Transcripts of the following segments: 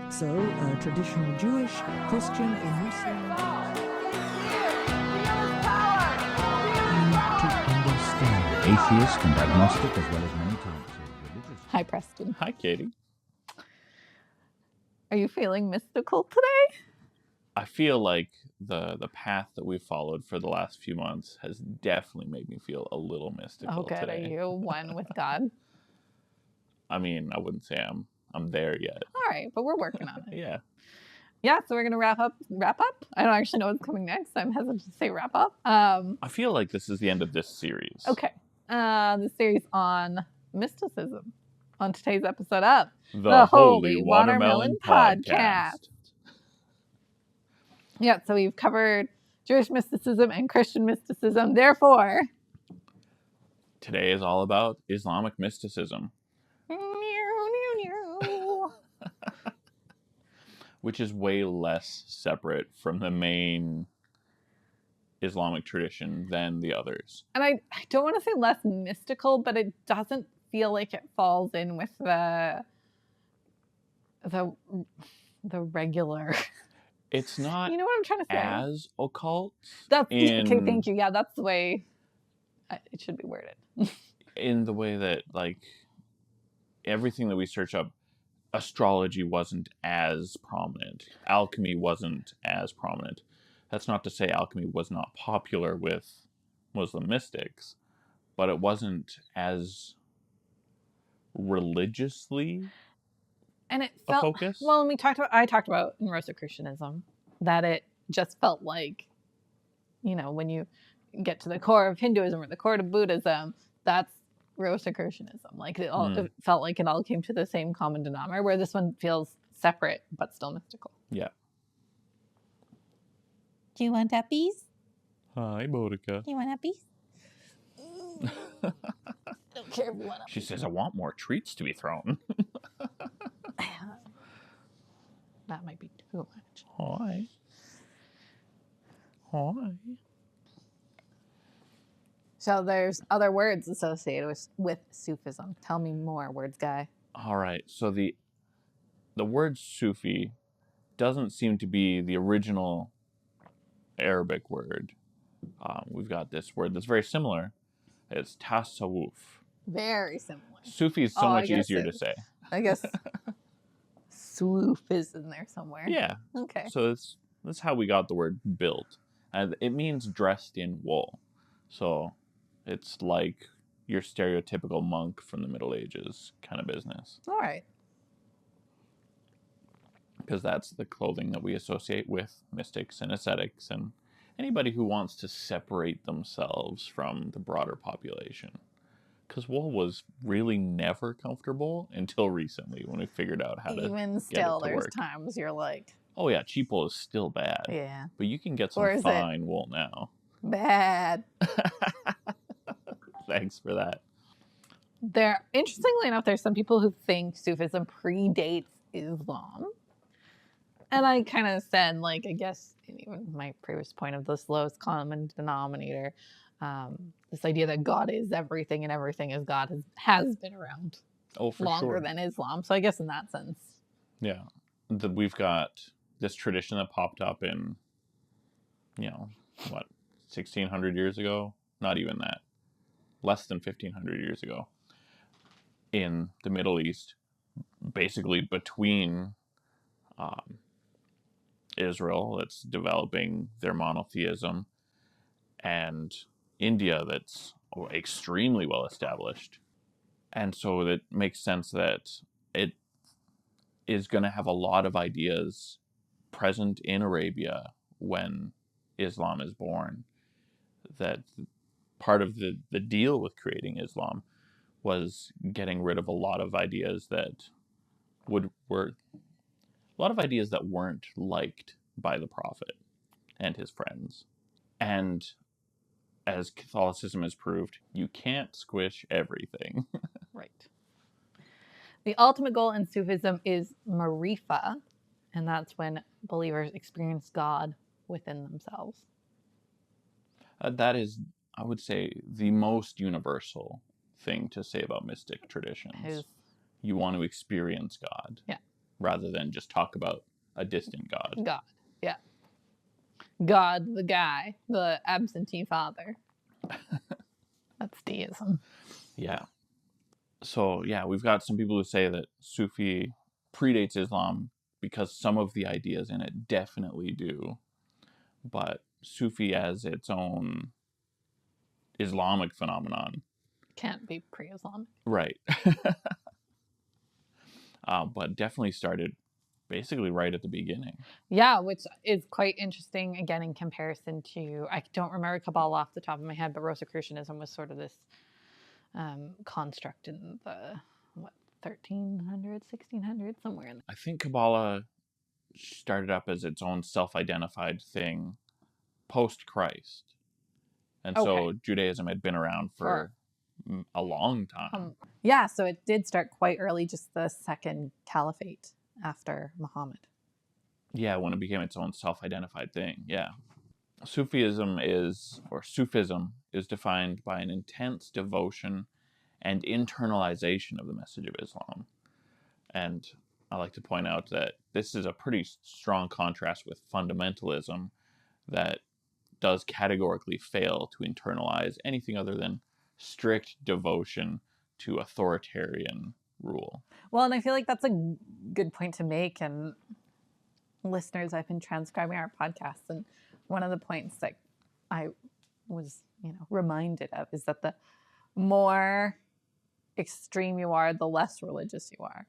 So, traditional Jewish, Christian, or Muslim. To understand atheist and agnostic as well as many types of religious. Hi, Preston. Hi, Katie. Are you feeling mystical today? I feel like the path that we've followed for the last few months has definitely made me feel a little mystical Okay, today. are you one with God? I mean, I wouldn't say I'm there yet. All right, but we're working on it. Yeah. Yeah, so we're gonna wrap up. I don't actually know what's coming next. I'm hesitant to say wrap up. I feel like this is the end of this series. Okay, the series on mysticism. On today's episode of The Holy Watermelon Podcast. Yeah, so we've covered Jewish mysticism and Christian mysticism. Therefore, Today is all about Islamic mysticism, which is way less separate from the main Islamic tradition than the others. and I don't want to say less mystical, but it doesn't feel like it falls in with the regular. It's not You know what I'm trying to say? as occult. Okay, thank you. Yeah, that's the way it should be worded. In the way that, like, everything that we search up, astrology wasn't as prominent. Alchemy wasn't as prominent. That's not to say alchemy was not popular with Muslim mystics, but it wasn't as religiously And it a felt focus. well. I talked about in Rosicrucianism that it just felt like, when you get to the core of Hinduism or the core of Buddhism, that's Rosicrucianism. Like it felt like it all came to the same common denominator. Where this one feels separate but still mystical. Yeah. Do you want uppies? Hi, Boudica. Do you want uppies? Don't care if you want uppies. She says, I want more treats to be thrown. That might be too much. Hi. Hi. So there's other words associated with Sufism. Tell me more, words guy. All right. So the word Sufi doesn't seem to be the original Arabic word. We've got this word that's very similar. It's Tasawwuf. Very similar. Sufi is so much easier to say. I guess swoof is in there somewhere. Yeah. Okay. So that's how we got the word built. And it means dressed in wool. So it's like your stereotypical monk from the Middle Ages kind of business. All right. Because that's the clothing that we associate with mystics and ascetics and anybody who wants to separate themselves from the broader population. Because wool was really never comfortable until recently when we figured out how to Even still, get it to there's work. times you're like, Oh yeah, cheap wool is still bad. yeah, But you can get Or some is fine wool now. bad. Thanks for that. Interestingly enough, there's some people who think Sufism predates Islam. And I kind of said, like, I guess, in even my previous point of this lowest common denominator, this idea that God is everything and everything is God has been around longer than Islam. So I guess in that sense. Yeah. We've got this tradition that popped up in, 1,600 years ago? Not even that. Less than 1,500 years ago. In the Middle East, basically between Israel, that's developing their monotheism, and India, that's extremely well established. And so it makes sense that it is going to have a lot of ideas present in Arabia when Islam is born. That part of the deal with creating Islam was getting rid of a lot of ideas that weren't liked by the Prophet and his friends. And as Catholicism has proved, you can't squish everything. Right. The ultimate goal in Sufism is marifa, and that's when believers experience God within themselves. That is, I would say, the most universal thing to say about mystic traditions. You want to experience God. Yeah. rather than just talk about a distant God. God. Yeah. God, the guy, the absentee father. That's deism. Yeah. So, yeah, we've got some people who say that Sufi predates Islam because some of the ideas in it definitely do. But Sufi as its own Islamic phenomenon. Can't be pre-Islamic. Right. But definitely started basically right at the beginning. Yeah, which is quite interesting, again, in comparison to, I don't remember Kabbalah off the top of my head, but Rosicrucianism was sort of this construct in the, 1300s, 1600s, somewhere in there. I think Kabbalah started up as its own self-identified thing post-Christ. And so Judaism had been around for a long time. Yeah, so it did start quite early, just the second caliphate after Muhammad. Yeah, when it became its own self-identified thing, yeah. Sufism is defined by an intense devotion and internalization of the message of Islam. And I like to point out that this is a pretty strong contrast with fundamentalism that does categorically fail to internalize anything other than strict devotion to authoritarian rule. Well, and I feel like that's a good point to make. And listeners, I've been transcribing our podcasts, and one of the points that I was, reminded of is that the more extreme you are, the less religious you are,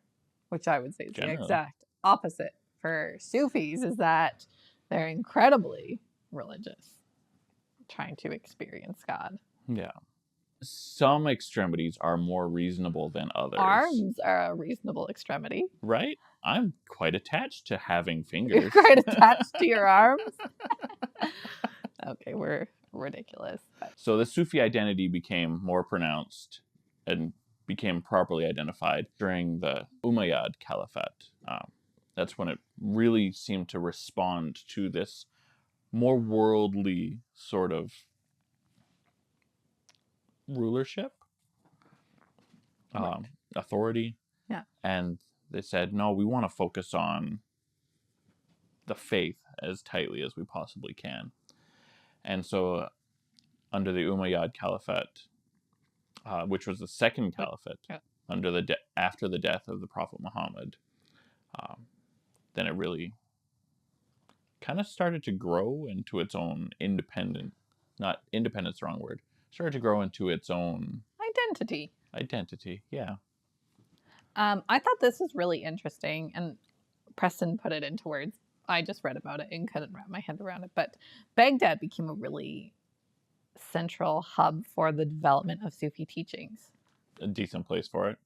which I would say is Generally. the exact opposite for Sufis, is that they're incredibly religious, trying to experience God. Yeah. Some extremities are more reasonable than others. Arms are a reasonable extremity. Right? I'm quite attached to having fingers. You're quite attached to your arms? Okay, we're ridiculous. So the Sufi identity became more pronounced and became properly identified during the Umayyad Caliphate. That's when it really seemed to respond to this more worldly sort of rulership, authority. Yeah. And they said, no, we want to focus on the faith as tightly as we possibly can. And so under the Umayyad Caliphate, which was the second caliphate, under after the death of the Prophet Muhammad, then it really kind of started to grow into its own not independent's the wrong word, started to grow into its own identity, yeah. I thought this was really interesting, and Preston put it into words. I just read about it and couldn't wrap my head around it, but Baghdad became a really central hub for the development of Sufi teachings. A decent place for it.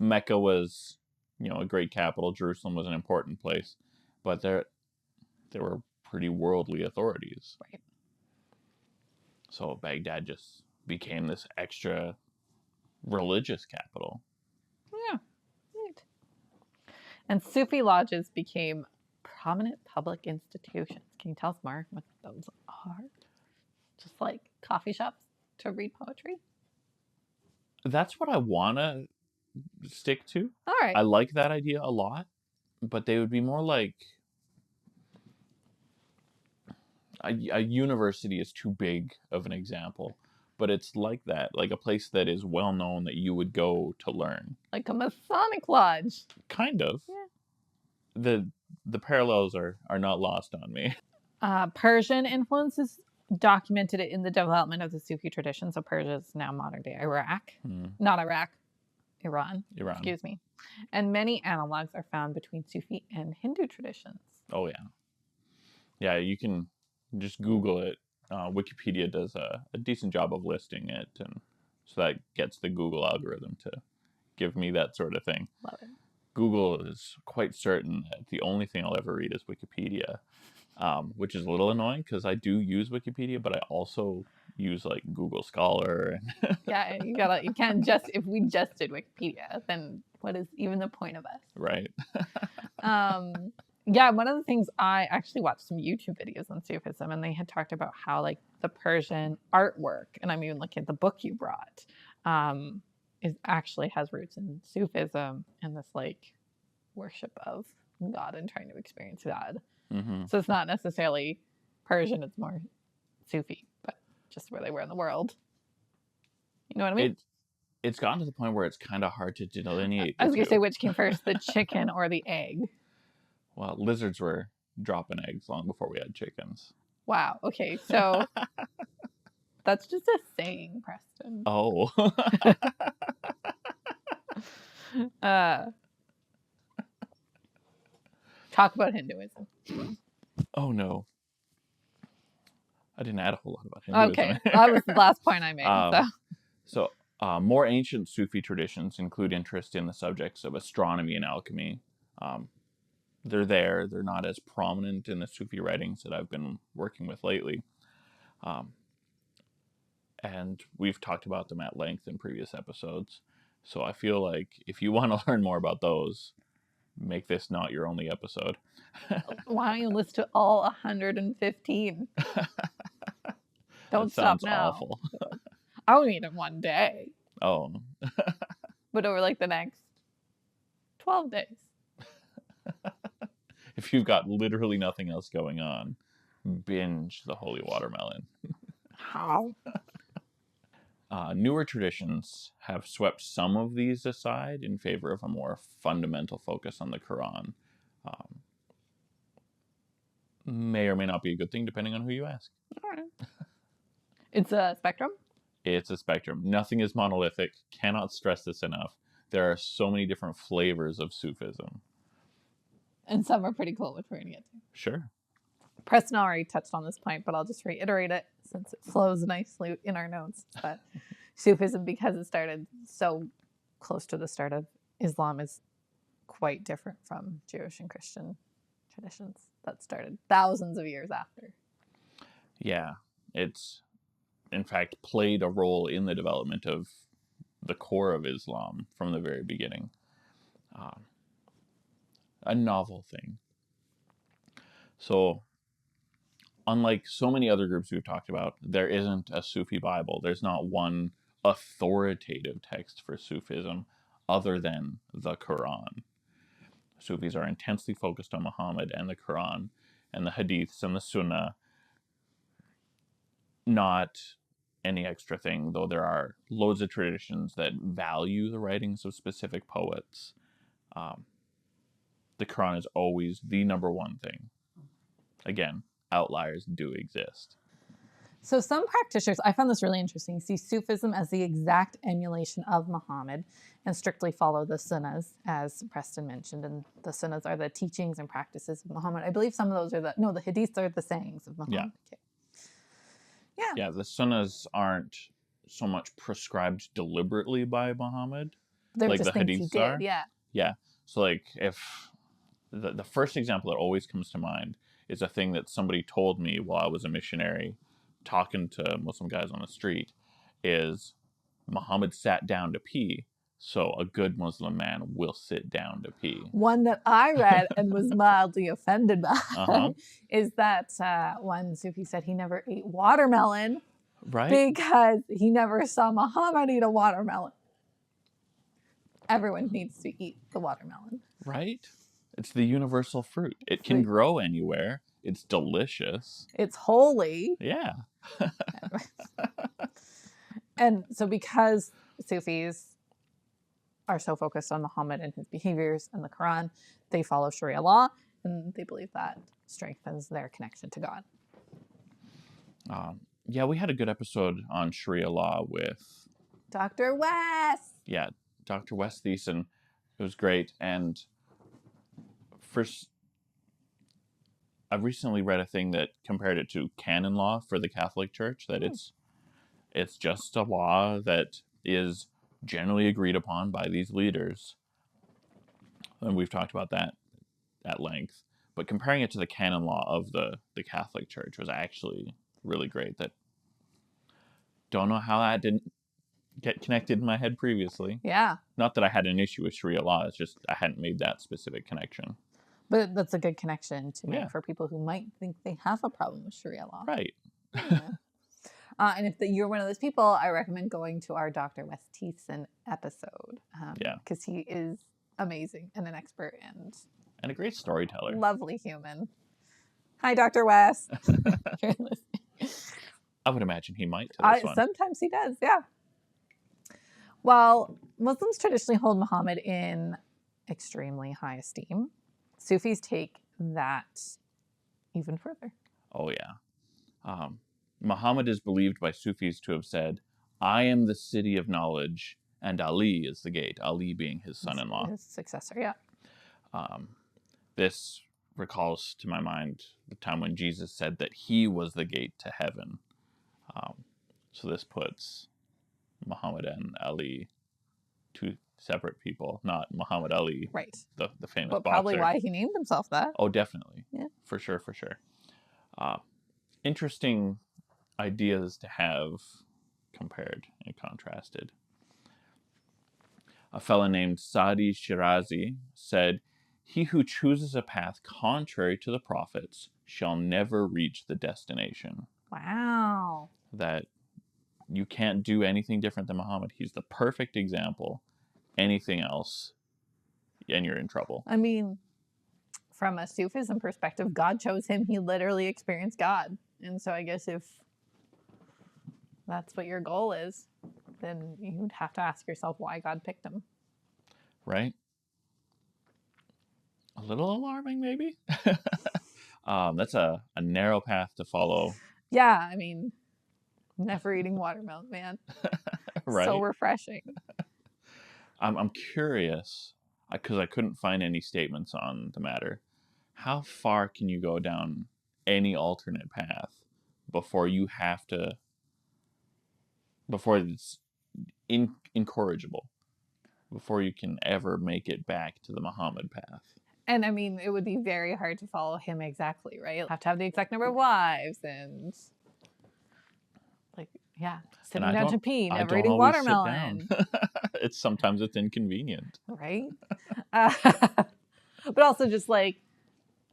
Mecca was, a great capital. Jerusalem was an important place, but there were pretty worldly authorities. Right. So Baghdad just became this extra religious capital. Yeah, right. And Sufi lodges became prominent public institutions. Can you tell us more what those are? Just like coffee shops to read poetry? That's what I want to stick to. All right. I like that idea a lot, but they would be more like a university is too big of an example, but it's like that, like a place that is well known that you would go to learn. Like a Masonic lodge. Kind of. Yeah. The parallels are not lost on me. Persian influences documented it in the development of the Sufi tradition. So Persia is now modern day Iraq. Not Iraq, Iran. Excuse me. And many analogs are found between Sufi and Hindu traditions. Oh, yeah. Yeah, you can just Google it. Wikipedia does a decent job of listing it, and so that gets the Google algorithm to give me that sort of thing. Love it. Google is quite certain that the only thing I'll ever read is Wikipedia, which is a little annoying because I do use Wikipedia, but I also use like Google Scholar. Yeah, you can't just, if we just did Wikipedia, then what is even the point of us? Right. Yeah, one of the things, I actually watched some YouTube videos on Sufism, and they had talked about how like the Persian artwork, and I'm even looking at the book you brought, is actually has roots in Sufism and this like worship of God and trying to experience God. Mm-hmm. So it's not necessarily Persian, it's more Sufi, but just where they were in the world. You know what I mean? It's gotten to the point where it's kind of hard to delineate I the was going to two. say, which came first, the chicken or the egg? Well, lizards were dropping eggs long before we had chickens. Wow. Okay. So that's just a saying, Preston. Oh. Talk about Hinduism. Oh, no. I didn't add a whole lot about Hinduism. Okay. That was the last point I made. So more ancient Sufi traditions include interest in the subjects of astronomy and alchemy. They're there. They're not as prominent in the Sufi writings that I've been working with lately. And we've talked about them at length in previous episodes. So I feel like if you want to learn more about those, make this not your only episode. Why don't you listen to all 115? Don't That stop sounds now. awful. I'll read it one day, Oh, but over like the next 12 days. if you've got literally nothing else going on, binge the Holy Watermelon. How? Newer traditions have swept some of these aside in favor of a more fundamental focus on the Quran. May or may not be a good thing depending on who you ask. All right. It's a spectrum? It's a spectrum. Nothing is monolithic. Cannot stress this enough. There are so many different flavors of Sufism. And some are pretty cool, which we're going to get to. Sure. Preston already touched on this point, but I'll just reiterate it since it flows nicely in our notes. But Sufism, because it started so close to the start of Islam, is quite different from Jewish and Christian traditions that started thousands of years after. Yeah. It's, in fact, played a role in the development of the core of Islam from the very beginning. A novel thing. So, unlike so many other groups we've talked about, there isn't a Sufi Bible. There's not one authoritative text for Sufism other than the Quran. Sufis are intensely focused on Muhammad and the Quran and the hadiths and the Sunnah, not any extra thing, though there are loads of traditions that value the writings of specific poets. The Quran is always the number one thing. Again, outliers do exist. So some practitioners, I found this really interesting, see Sufism as the exact emulation of Muhammad and strictly follow the Sunnahs, as Preston mentioned. And the Sunnahs are the teachings and practices of Muhammad. I believe some of those are the hadiths are the sayings of Muhammad. Yeah. Okay. Yeah, the Sunnahs aren't so much prescribed deliberately by Muhammad. They were like just the things hadiths he did, are. yeah. Yeah. So like if the first example that always comes to mind is a thing that somebody told me while I was a missionary talking to Muslim guys on the street is Muhammad sat down to pee, so a good Muslim man will sit down to pee. One that I read and was mildly offended by is that one Sufi said he never ate watermelon, right? Because he never saw Muhammad eat a watermelon. Everyone needs to eat the watermelon. Right? It's the universal fruit. It can grow anywhere. It's delicious. It's holy. Yeah. And so because Sufis are so focused on Muhammad and his behaviors and the Quran, they follow Sharia law, and they believe that strengthens their connection to God. Yeah, we had a good episode on Sharia law with Dr. West. Yeah, Dr. West Thiessen. It was great. And first, I've recently read a thing that compared it to canon law for the Catholic Church, that it's just a law that is generally agreed upon by these leaders. And we've talked about that at length. But comparing it to the canon law of the Catholic Church was actually really great. That don't know how that didn't get connected in my head previously. Yeah. Not that I had an issue with Sharia law, it's just I hadn't made that specific connection. But that's a good connection to make for people who might think they have a problem with Sharia law. Right. Yeah. And if you're one of those people, I recommend going to our Dr. West Thiessen episode. Because he is amazing and an expert and And a great storyteller. lovely human. Hi, Dr. West. If you're listening. I would imagine he might to this one. Sometimes he does, yeah. While Muslims traditionally hold Muhammad in extremely high esteem, Sufis take that even further. Oh, yeah. Muhammad is believed by Sufis to have said, I am the city of knowledge, and Ali is the gate. Ali being his son-in-law. His successor, yeah. This recalls to my mind the time when Jesus said that he was the gate to heaven. So this puts Muhammad and Ali, two separate people, not Muhammad Ali, Right. the famous But boxer. probably why he named himself that. Oh, definitely. Yeah. For sure. Interesting ideas to have compared and contrasted. A fellow named Sadi Shirazi said, he who chooses a path contrary to the prophets shall never reach the destination. Wow. That you can't do anything different than Muhammad. He's the perfect example. Anything else, and you're in trouble. I mean, from a Sufism perspective, God chose him. He literally experienced God. And so I guess if that's what your goal is, then you would have to ask yourself why God picked him. Right? A little alarming, maybe? That's a narrow path to follow. Yeah, I mean, never eating watermelon, man. Right? So refreshing. I'm curious, because I couldn't find any statements on the matter. How far can you go down any alternate path before you have to, before it's incorrigible, before you can ever make it back to the Muhammad path? And I mean, it would be very hard to follow him exactly, right? You'll have to have the exact number of wives and, like, yeah, sitting down to pee, never eating watermelon. Sometimes it's inconvenient. Right? But also just like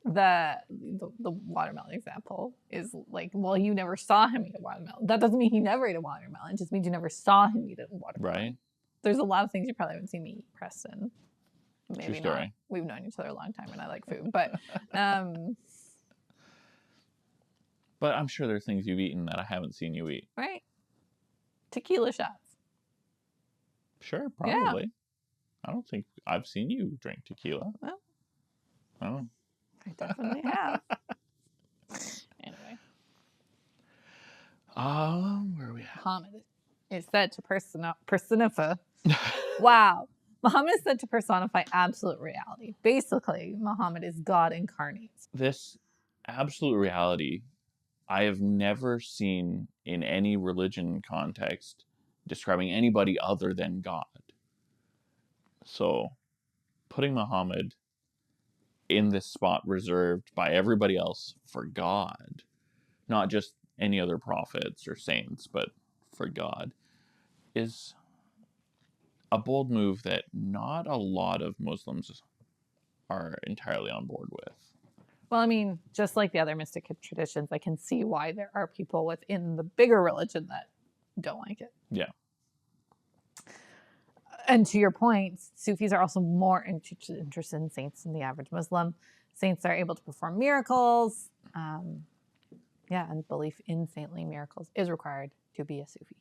the watermelon example is like, well, you never saw him eat a watermelon. That doesn't mean he never ate a watermelon. It just means you never saw him eat a watermelon. Right. There's a lot of things you probably haven't seen me eat, Preston. Maybe True story. not. We've known each other a long time and I like food, but but I'm sure there are things you've eaten that I haven't seen you eat. right? Tequila shots. Sure, probably. I don't think I've seen you drink tequila. Well, I don't know. I definitely have. Anyway. Where are we at? Muhammad is said to personify. Wow. Muhammad is said to personify absolute reality. Basically, Muhammad is God incarnate. This absolute reality, I have never seen in any religion context describing anybody other than God. So, putting Muhammad in this spot reserved by everybody else for God, not just any other prophets or saints, but for God, is a bold move that not a lot of Muslims are entirely on board with. Well, I mean, just like the other mystic traditions, I can see why there are people within the bigger religion that don't like it. Yeah. And to your point, Sufis are also more interested in saints than the average Muslim. Saints are able to perform miracles. And belief in saintly miracles is required to be a Sufi.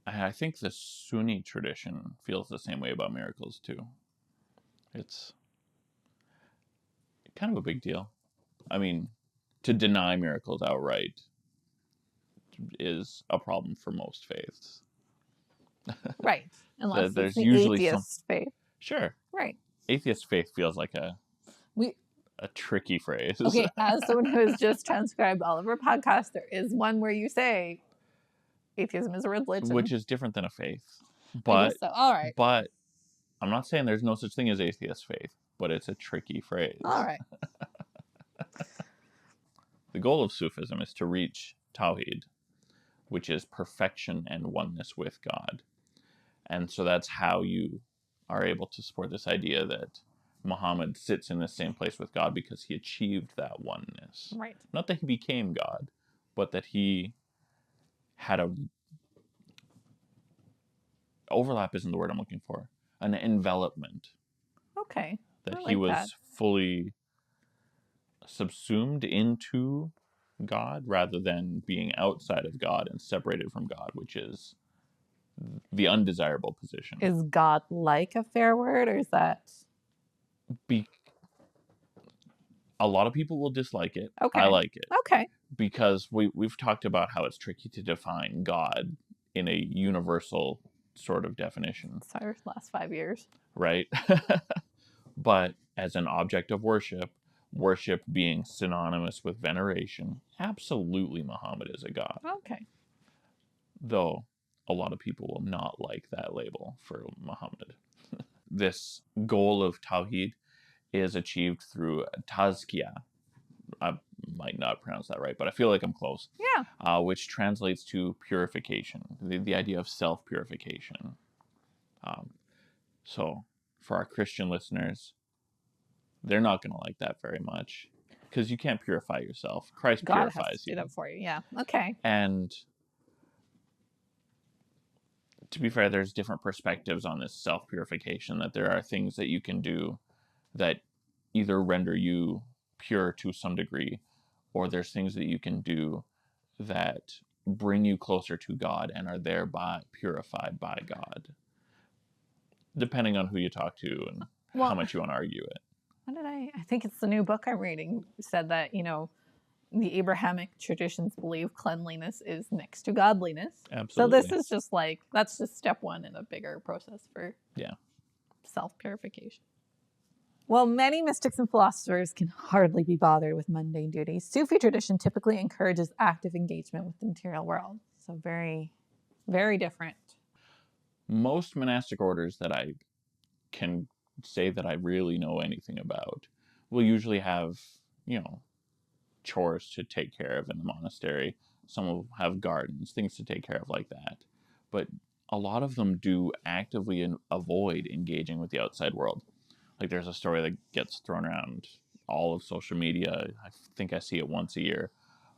I think the Sunni tradition feels the same way about miracles too. It's kind of a big deal. I mean, to deny miracles outright is a problem for most faiths. Right. Unless There's it's the usually atheist faith. Sure. Right. Atheist faith feels like a tricky phrase. Okay, as someone who has just transcribed all of our podcasts, there is one where you say atheism is a religion. Which is different than a faith. I But guess so. All right. But I'm not saying there's no such thing as atheist faith, but it's a tricky phrase. All right. The goal of Sufism is to reach Tawhid, which is perfection and oneness with God. And so that's how you are able to support this idea that Muhammad sits in the same place with God because he achieved that oneness. Right. Not that he became God, but that he had overlap isn't the word I'm looking for. an envelopment, Okay. that I he like was that. fully subsumed into God rather than being outside of God and separated from God, which is the undesirable position. Is God like a fair word, or is that Be- a lot of people will dislike it. okay? I like it Okay. because we've talked about how it's tricky to define God in a universal sort of definition, Sorry, last 5 years. right? But as an object of worship, worship being synonymous with veneration, absolutely Muhammad is a god. Okay. Though a lot of people will not like that label for Muhammad. This goal of Tawhid is achieved through tazkiyah. I might not pronounce that right, but I feel like I'm close. Yeah. Which translates to purification, the idea of self-purification. So for our Christian listeners, they're not going to like that very much because you can't purify yourself. Christ God has purifies to do you. that for you. Yeah. Okay. And to be fair, there's different perspectives on this self-purification, that there are things that you can do that either render you pure to some degree, or there's things that you can do that bring you closer to God and are thereby purified by God, depending on who you talk to and how much you want to argue it. What did I think it's the new book I'm reading said that, the Abrahamic traditions believe cleanliness is next to godliness. Absolutely. So this is just like, that's just step one in a bigger process for self-purification. While many mystics and philosophers can hardly be bothered with mundane duties, Sufi tradition typically encourages active engagement with the material world. So very, very different. Most monastic orders that I can say that I really know anything about will usually have, chores to take care of in the monastery. Some will have gardens, things to take care of like that. But a lot of them do actively avoid engaging with the outside world. Like there's a story that gets thrown around all of social media. I think I see it once a year.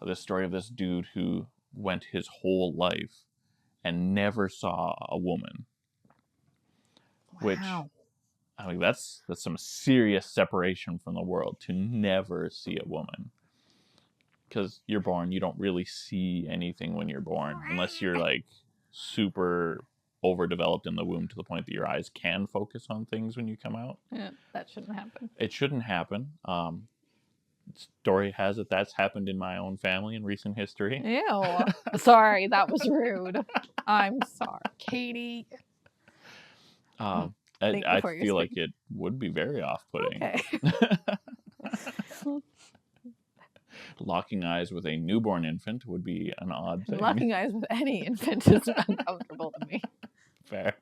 The story of this dude who went his whole life and never saw a woman. Which, I mean, that's some serious separation from the world, to never see a woman. Because you're born, you don't really see anything when you're born, unless you're like super overdeveloped in the womb to the point that your eyes can focus on things when you come out. Yeah, that shouldn't happen. It shouldn't happen. Story has it that's happened in my own family in recent history. Ew. Sorry, that was rude. I'm sorry. Katie. I feel like it would be very off-putting. Okay. Locking eyes with a newborn infant would be an odd thing. Locking eyes with any infant is uncomfortable to me. Fair.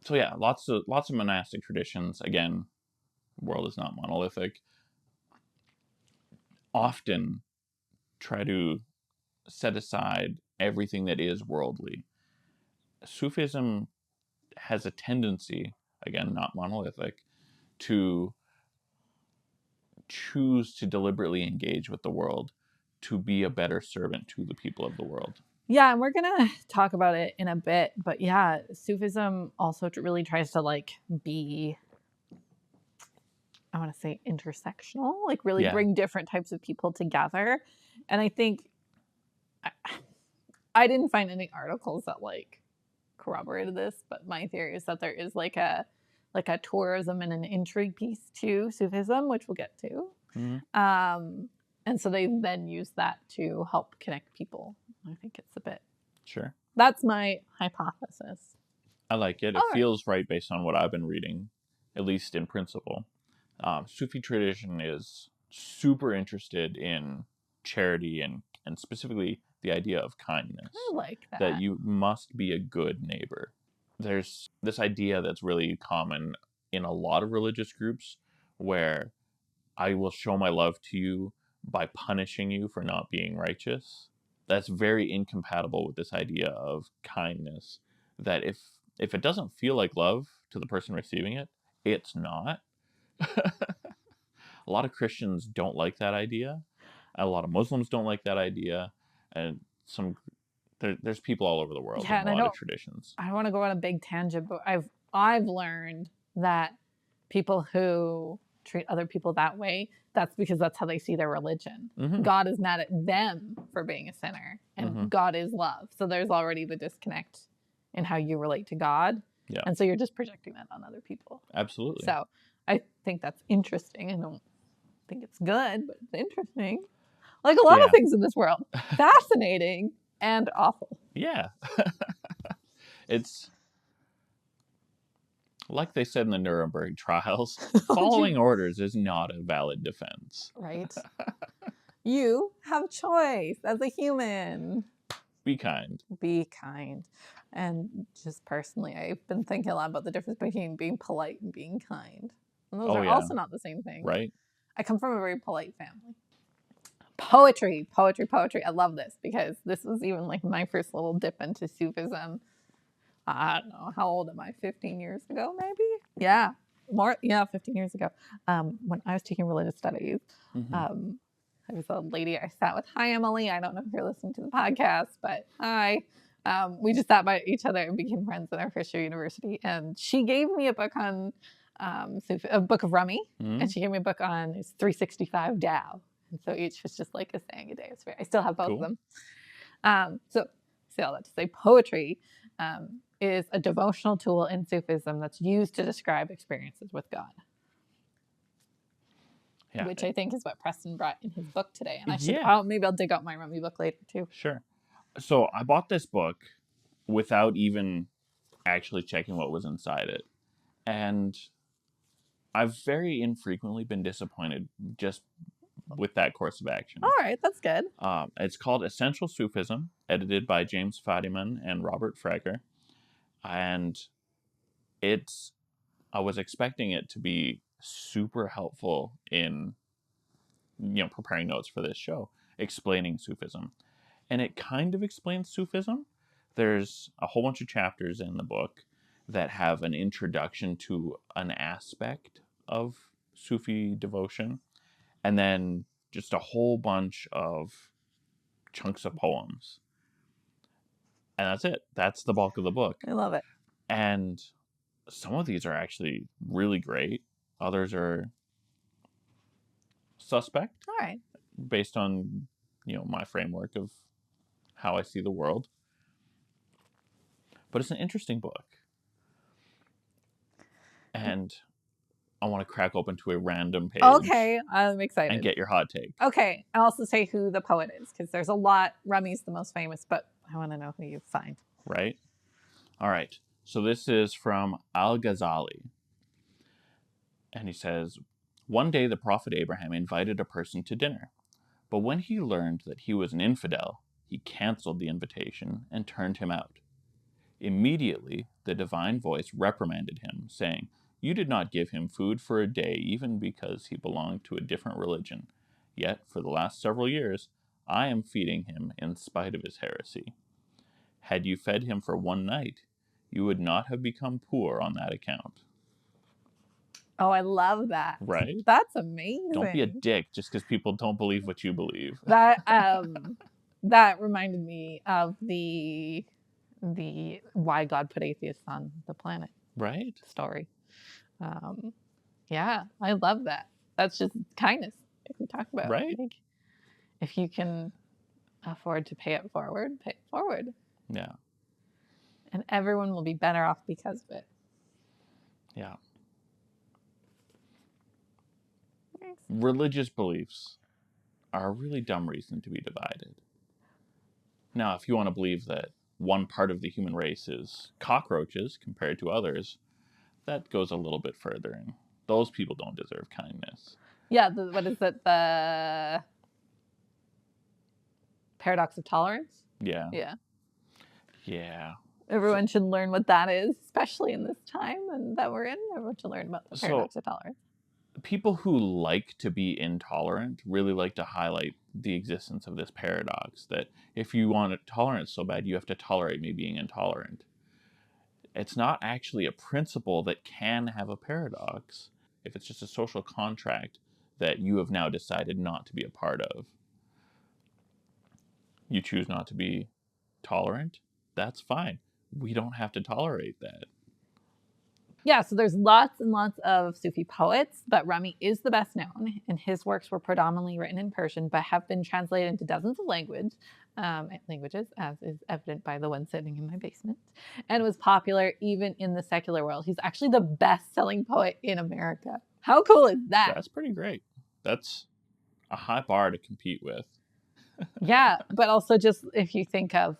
So yeah, lots of monastic traditions. Again, the world is not monolithic. Often try to set aside everything that is worldly. Sufism has a tendency, again, not monolithic, to choose to deliberately engage with the world to be a better servant to the people of the world. Yeah, and we're going to talk about it in a bit, but yeah, Sufism also really tries to be, I want to say intersectional, really bring different types of people together. And I think I didn't find any articles that corroborated this, but my theory is that there is a tourism and an intrigue piece to Sufism, which we'll get to. Mm-hmm. And so they then use that to help connect people. I think it's a bit. Sure. That's my hypothesis. I like it. It feels right based on what I've been reading, at least in principle. Sufi tradition is super interested in charity and specifically the idea of kindness. I like that. That you must be a good neighbor. There's this idea that's really common in a lot of religious groups where I will show my love to you by punishing you for not being righteous. That's very incompatible with this idea of kindness, that if it doesn't feel like love to the person receiving it, it's not. A lot of Christians don't like that idea. A lot of Muslims don't like that idea. And there's people all over the world Yeah, in and a I lot know of traditions. I don't want to go on a big tangent, but I've learned that people who treat other people that way, that's because that's how they see their religion. Mm-hmm. God is mad at them for being a sinner, and Mm-hmm. God is love. So there's already the disconnect in how you relate to God. Yeah. And so you're just projecting that on other people. Absolutely. So I think that's interesting. I don't think it's good, but it's interesting. Like a lot of things in this world. Fascinating and awful. Yeah. It's like they said in the Nuremberg trials, following orders is not a valid defense. Right. You have choice as a human. Be kind. Be kind. And just personally, I've been thinking a lot about the difference between being polite and being kind. And those are also not the same thing. Right. I come from a very polite family. Poetry. I love this because this was even like my first little dip into Sufism. I don't know, how old am I? 15 years ago, maybe? Yeah. 15 years ago. When I was taking religious studies, Mm-hmm. there was a lady I sat with. Hi, Emily. I don't know if you're listening to the podcast, but hi. We just sat by each other and became friends in our first year university. And she gave me a book on Sufi, a book of Rumi, and she gave me a book on his 365 Tao. And so each was just like a saying a day. I still have both of them. So say all that to say poetry is a devotional tool in Sufism that's used to describe experiences with God. Yeah. Which I think is what Preston brought in his book today. And I should, maybe I'll dig out my Rumi book later too. Sure. So I bought this book without even actually checking what was inside it. And I've very infrequently been disappointed just with that course of action. All right, that's good. It's called Essential Sufism, edited by James Fadiman and Robert Freger. And I was expecting it to be super helpful in, preparing notes for this show, explaining Sufism. And it kind of explains Sufism. There's a whole bunch of chapters in the book that have an introduction to an aspect of Sufi devotion, and then just a whole bunch of chunks of poems. And that's it. That's the bulk of the book. I love it. And some of these are actually really great. Others are suspect. All right. Based on, my framework of how I see the world. But it's an interesting book. And I want to crack open to a random page. Okay, I'm excited. And get your hot take. Okay, I'll also say who the poet is, because there's a lot. Rumi's the most famous, but I want to know who you find. Right? All right. So this is from Al-Ghazali. And he says, one day the Prophet Abraham invited a person to dinner. But when he learned that he was an infidel, he canceled the invitation and turned him out. Immediately, the divine voice reprimanded him, saying, you did not give him food for a day, even because he belonged to a different religion. Yet, for the last several years, I am feeding him in spite of his heresy. Had you fed him for one night, you would not have become poor on that account. Oh, I love that. Right? That's amazing. Don't be a dick just because people don't believe what you believe. That that reminded me of the why God put atheists on the planet. Right? Story. Yeah, I love that. That's just kindness. If we talk about right. Like, if you can afford to pay it forward, pay it forward. Yeah. And everyone will be better off because of it. Yeah. Religious beliefs are a really dumb reason to be divided. Now, if you want to believe that one part of the human race is cockroaches compared to others, that goes a little bit further, and those people don't deserve kindness. Yeah, what is it? The paradox of tolerance? Yeah. Yeah. Yeah. Everyone should learn what that is, especially in this time and that we're in. Everyone should learn about the paradox of tolerance. People who like to be intolerant really like to highlight the existence of this paradox, that if you want tolerance so bad, you have to tolerate me being intolerant. It's not actually a principle that can have a paradox if it's just a social contract that you have now decided not to be a part of. You choose not to be tolerant, that's fine. We don't have to tolerate that. Yeah, so there's lots and lots of Sufi poets, but Rumi is the best known, and his works were predominantly written in Persian, but have been translated into dozens of languages, as is evident by the one sitting in my basement, and was popular even in the secular world. He's actually the best-selling poet in America. How cool is that? That's pretty great. That's a high bar to compete with. Yeah, but also just if you think of,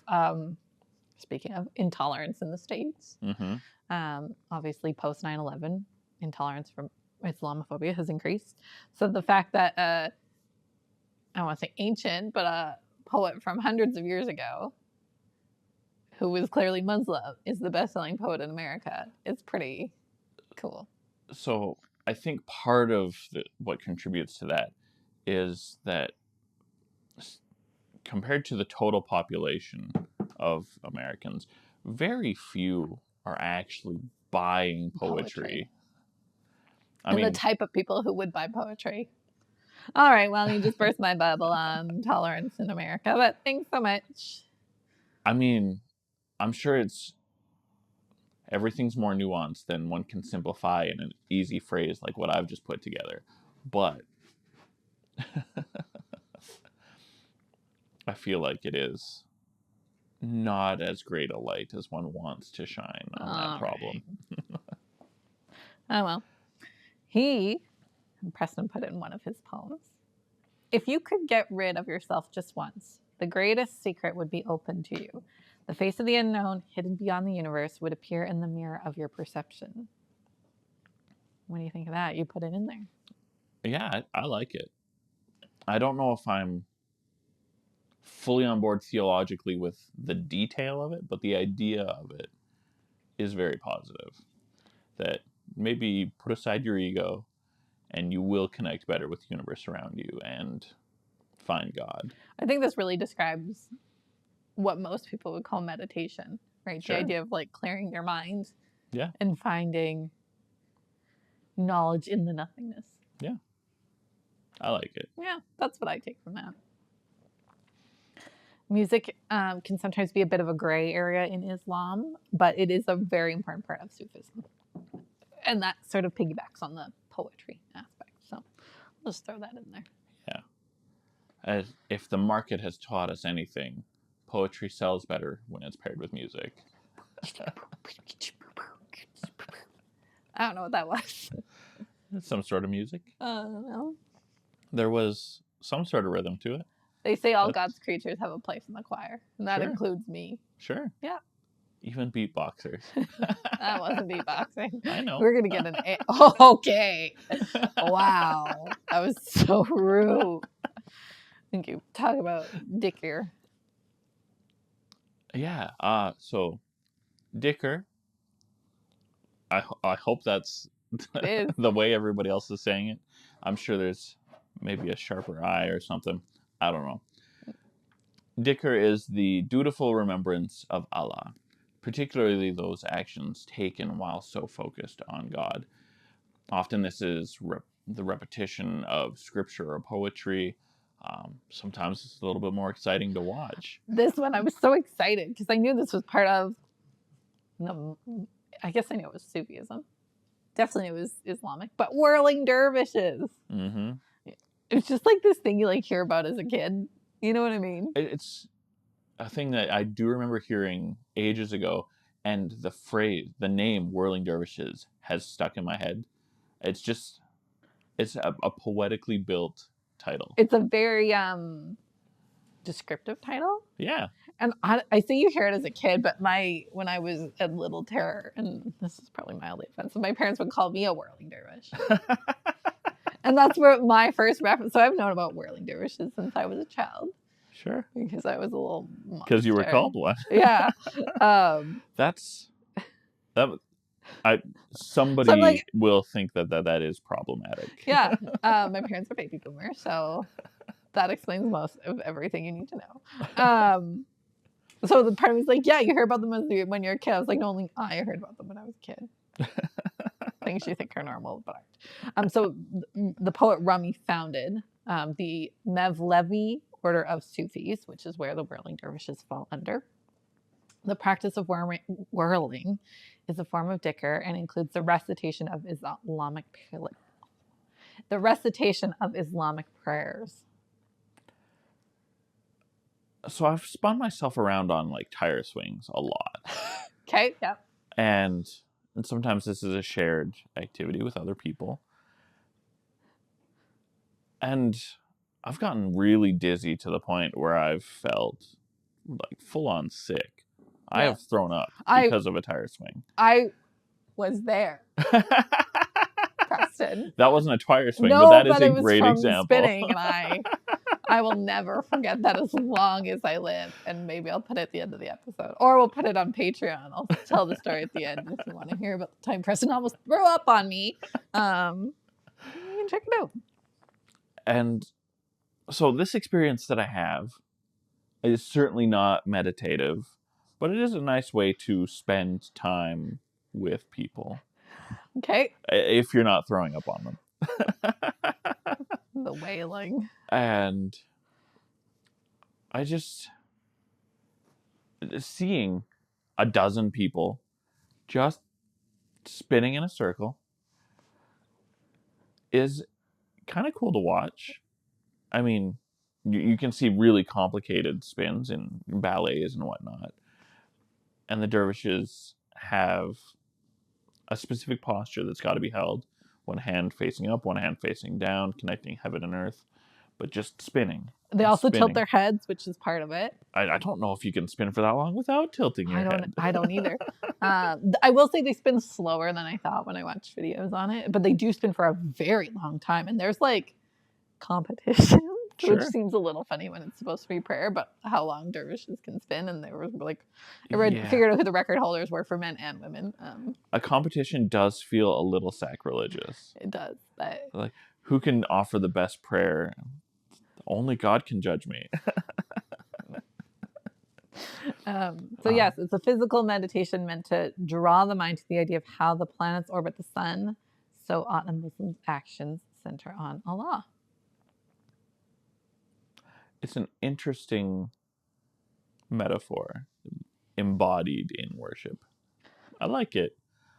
speaking of intolerance in the States, Mm-hmm. obviously post 9/11, intolerance from Islamophobia has increased. So the fact that, I don't want to say ancient, but a poet from hundreds of years ago, who was clearly Muslim, is the best-selling poet in America, is pretty cool. So I think part of what contributes to that is that compared to the total population of Americans, very few are actually buying poetry. And the type of people who would buy poetry. All right, well, you just burst my bubble on tolerance in America, but thanks so much. I mean, I'm sure everything's more nuanced than one can simplify in an easy phrase like what I've just put together. But I feel like it is not as great a light as one wants to shine on that problem. Right. Oh, well. Preston put it in one of his poems. If you could get rid of yourself just once, the greatest secret would be open to you. The face of the unknown, hidden beyond the universe, would appear in the mirror of your perception. What do you think of that? You put it in there. Yeah, I like it. I don't know if I'm fully on board theologically with the detail of it, but the idea of it is very positive. That maybe put aside your ego and you will connect better with the universe around you and find God. I think this really describes what most people would call meditation, right? Sure. The idea of like clearing your mind, Yeah, and finding knowledge in the nothingness. yeah. I like it. Yeah, that's what I take from that. Music can sometimes be a bit of a gray area in Islam, but it is a very important part of Sufism. And that sort of piggybacks on the poetry aspect. So I'll just throw that in there. Yeah. As if the market has taught us anything, poetry sells better when it's paired with music. I don't know what that was. Some sort of music. No. There was some sort of rhythm to it. They say all God's creatures have a place in the choir, and that Sure. includes me. Sure. Yeah. Even beatboxers. That wasn't beatboxing. I know. We're going to get an A. Oh, okay. Wow. That was so rude. Thank you. Talk about dicker. Yeah. So, dicker. I hope that's It is. the way everybody else is saying it. I'm sure there's maybe a sharper I or something. I don't know. Dhikr is the dutiful remembrance of Allah, particularly those actions taken while so focused on God. Often this is the repetition of scripture or poetry. Sometimes it's a little bit more exciting to watch. This one, I was so excited because I knew this was part of, no, I guess I knew it was Sufism. Definitely it was Islamic, but Whirling Dervishes. Mm-hmm. It's just like this thing you like hear about as a kid. You know what I mean? It's a thing that I do remember hearing ages ago, and the phrase, the name Whirling Dervishes has stuck in my head. It's a poetically built title. It's a very descriptive title. Yeah. And I say you hear it as a kid, but when I was a little terror, and this is probably mildly offensive, my parents would call me a whirling dervish. And that's where my first reference. So I've known about whirling dervishes since I was a child. Sure. Because I was a little Because you were called one. Yeah. Somebody so like, will think that is problematic. Yeah. My parents are baby boomers, so that explains most of everything you need to know. So the part of me was like, yeah, you heard about them when you're a kid. I was like, no, only I heard about them when I was a kid. Things you think are normal, but aren't. So the poet Rumi founded the Mevlevi order of Sufis, which is where the Whirling Dervishes fall under. The practice of whirling is a form of dhikr and includes the recitation of Islamic prayers. So I've spun myself around on like tire swings a lot. Okay, yep. And sometimes this is a shared activity with other people. And I've gotten really dizzy to the point where I've felt like full on sick. I have thrown up because of a tire swing. I was there, Preston. That wasn't a tire swing, No, but that is it a was great from example. Spinning, and I will never forget that as long as I live. And maybe I'll put it at the end of the episode, or we'll put it on Patreon. I'll tell the story at the end if you want to hear about the time Preston almost threw up on me. You can check it out. And so this experience that I have is certainly not meditative, but it is a nice way to spend time with people. Okay. If you're not throwing up on them. The wailing. And I just... seeing a dozen people just spinning in a circle is kind of cool to watch. I mean, you can see really complicated spins in ballets and whatnot. And the dervishes have a specific posture that's got to be held. One hand facing up, one hand facing down, connecting heaven and earth, but just spinning. They also tilt their heads, which is part of it. I don't know if you can spin for that long without tilting your head. I don't either. I will say they spin slower than I thought when I watched videos on it, but they do spin for a very long time. And there's like competition, which seems a little funny when it's supposed to be prayer, but how long dervishes can spin. And they were like, figured out who the record holders were for men and women. A competition does feel a little sacrilegious. It does. But... like, who can offer the best prayer? Only God can judge me. Yes, it's a physical meditation meant to draw the mind to the idea of how the planets orbit the sun. So ought a Muslim's actions center on Allah. It's an interesting metaphor embodied in worship. I like it.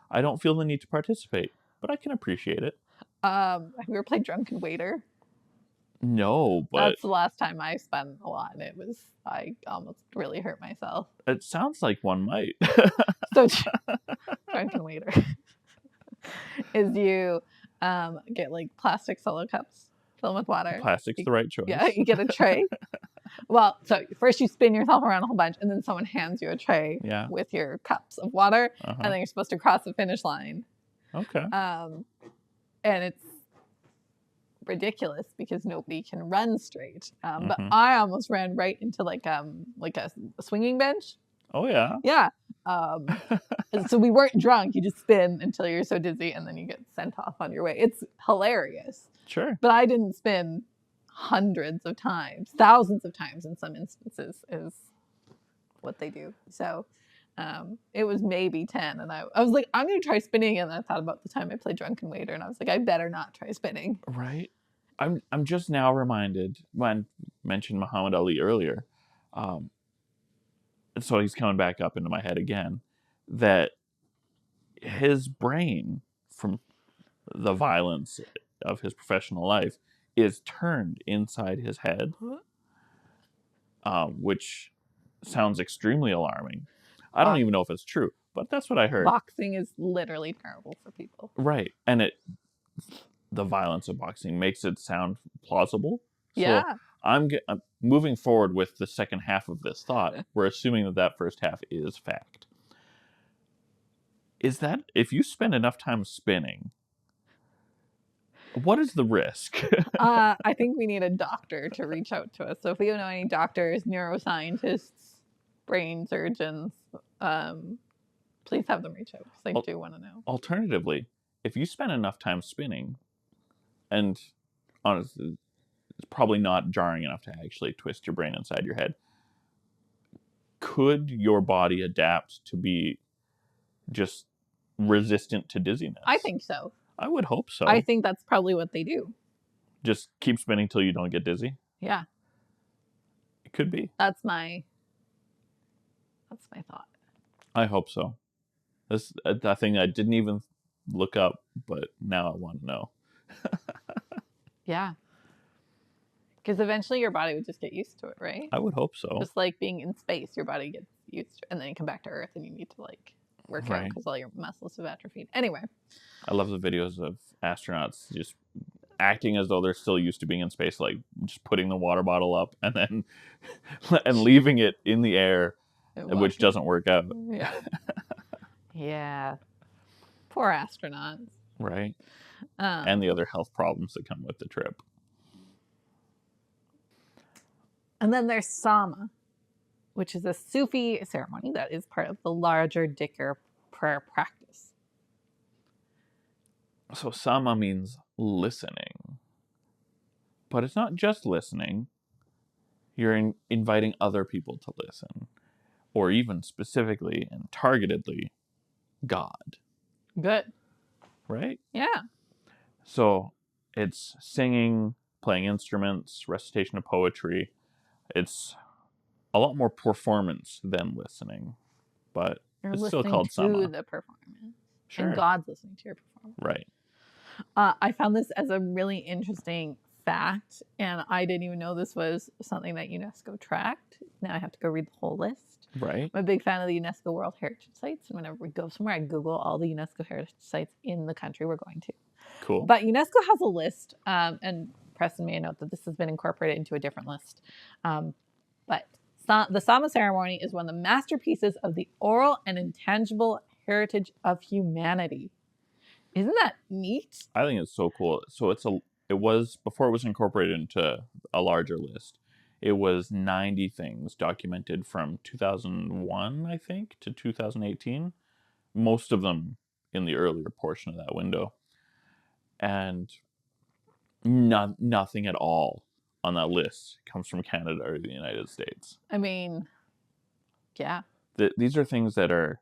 I don't feel the need to participate, but I can appreciate it. Have you ever played Drunken Waiter? No, but... that's the last time I spent a lot, and I almost really hurt myself. It sounds like one might. So, Drunken Waiter is you get like plastic solo cups, fill them with water. Plastic's the right choice. Yeah, you get a tray. Well, so first you spin yourself around a whole bunch, and then someone hands you a tray with your cups of water, and then you're supposed to cross the finish line. Okay. And it's ridiculous because nobody can run straight. But I almost ran right into like a swinging bench. Oh yeah. Yeah. So we weren't drunk. You just spin until you're so dizzy, and then you get sent off on your way. It's hilarious. Sure. But I didn't spin hundreds of times, thousands of times in some instances is what they do. So it was maybe 10, and I was like, I'm going to try spinning, and I thought about the time I played Drunken Waiter, and I was like, I better not try spinning. Right. I'm just now reminded, when I mentioned Muhammad Ali earlier, so he's coming back up into my head again, that his brain, from the violence of his professional life, is turned inside his head, which sounds extremely alarming. I don't even know if it's true, but that's what I heard. Boxing is literally terrible for people. Right. And the violence of boxing makes it sound plausible. Yeah. So I'm moving forward with the second half of this thought. We're assuming that first half is fact. Is that, if you spend enough time spinning, what is the risk? I think we need a doctor to reach out to us. So if you know any doctors, neuroscientists, brain surgeons, please have them reach out, because I do want to know. Alternatively, if you spend enough time spinning, and honestly, it's probably not jarring enough to actually twist your brain inside your head, could your body adapt to be just resistant to dizziness? I think so. I would hope so. I think that's probably what they do. Just keep spinning till you don't get dizzy? Yeah. It could be. That's my thought. I hope so. This a thing I didn't even look up, but now I want to know. Yeah. Because eventually your body would just get used to it, right? I would hope so. Just like being in space, your body gets used to it, and then you come back to Earth and you need to like work out Right. because all your muscles have atrophied. Anyway, I love the videos of astronauts just acting as though they're still used to being in space, like just putting the water bottle up and then and leaving it in the air, which doesn't work out. Yeah. Yeah. Poor astronauts. Right. And the other health problems that come with the trip. And then there's Sama, which is a Sufi ceremony that is part of the larger Dhikr prayer practice. So Sama means listening. But it's not just listening. You're inviting other people to listen. Or even specifically and targetedly, God. Good. Right? Yeah. So it's singing, playing instruments, recitation of poetry. It's a lot more performance than listening, but You're it's listening still called to Sama. the performance. Sure. And God's listening to your performance. Right. I found this as a really interesting fact, and I didn't even know this was something that UNESCO tracked. Now I have to go read the whole list. Right. I'm a big fan of the UNESCO World Heritage Sites, and whenever we go somewhere, I Google all the UNESCO Heritage Sites in the country we're going to. Cool. But UNESCO has a list, and Preston may note that this has been incorporated into a different list. But the Sama ceremony is one of the masterpieces of the oral and intangible heritage of humanity. Isn't that neat? I think it's so cool. So it was before it was incorporated into a larger list. It was 90 things documented from 2001, I think, to 2018. Most of them in the earlier portion of that window. And nothing at all on that list comes from Canada or the United States. I mean, yeah. These are things that are